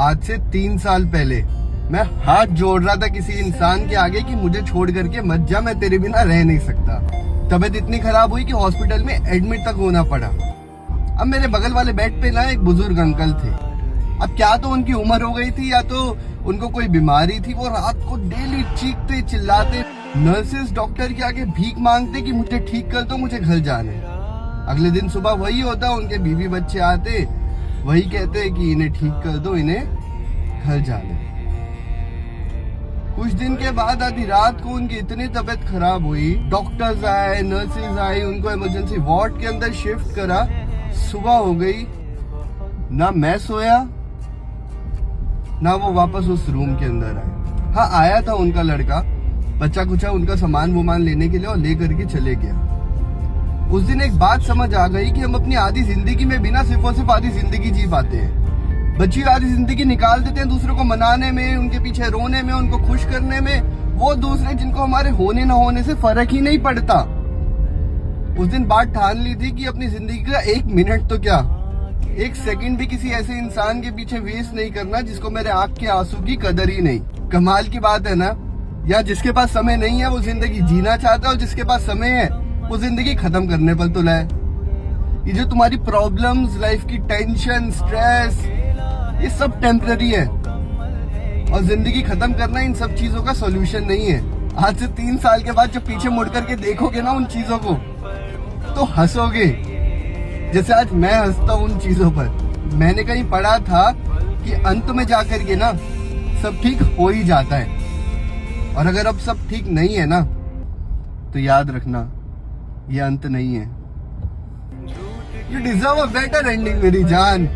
आज से 3 साल पहले मैं हाथ जोड़ रहा था किसी इंसान के आगे कि मुझे छोड़ करके मत जा, मैं तेरे बिना रह नहीं सकता। तबीयत इतनी खराब हुई कि हॉस्पिटल में एडमिट तक होना पड़ा। अब मेरे बगल वाले बेड पे ना एक बुजुर्ग अंकल थे। अब क्या तो उनकी उम्र हो गई थी या तो उनको कोई बीमारी थी। वो रात को डेली चीखते चिल्लाते, नर्सेस डॉक्टर के आगे भीख मांगते कि मुझे ठीक कर दो, मुझे घर जाना है। अगले दिन सुबह वही होता, उनके बीवी बच्चे आते, वही कहते कि इन्हें ठीक कर दो, इन्हें घर जाना है। कुछ दिन के बाद आधी रात को उनकी इतनी तबीयत खराब हुई, डॉक्टर्स आए, नर्सेज आई, उनको इमरजेंसी वार्ड के अंदर शिफ्ट करा। सुबह हो गई, ना मैं सोया ना वो वापस उस रूम के अंदर आए। हाँ, आया था उनका लड़का, बच्चा कुचा उनका सामान वुमान लेने के लिए और ले करके चले गया। उस दिन एक बात समझ आ गई कि हम अपनी आधी जिंदगी में बिना सिर्फ और सिर्फ आधी जिंदगी जी पाते हैं। बच्ची आधी जिंदगी निकाल देते हैं दूसरों को मनाने में, उनके पीछे रोने में, उनको खुश करने में। वो दूसरे जिनको हमारे होने ना होने से फर्क ही नहीं पड़ता। उस दिन बात ठान ली थी कि अपनी जिंदगी का 1 मिनट तो क्या 1 सेकंड भी किसी ऐसे इंसान के पीछे वेस्ट नहीं करना जिसको मेरे आंख के आंसू की कदर ही नहीं। कमाल की बात है ना, या जिसके पास समय नहीं है वो जिंदगी जीना चाहता है, और जिसके पास समय है वो जिंदगी खत्म करने पर तुला है। ये जो तुम्हारी प्रॉब्लम्स, लाइफ की टेंशन, स्ट्रेस, ये सब टेम्पररी है, और जिंदगी खत्म करना इन सब चीजों का सॉल्यूशन नहीं है। आज से 3 साल के बाद जब पीछे मुड़ करके देखोगे ना उन चीजों को, तो हंसोगे जैसे आज मैं हंसता हूं उन चीजों पर। मैंने कहीं पढ़ा था कि अंत में जाकर के ना सब ठीक हो ही जाता है, और अगर अब सब ठीक नहीं है ना तो याद रखना ये अंत नहीं है। You deserve a better ending मेरी जान।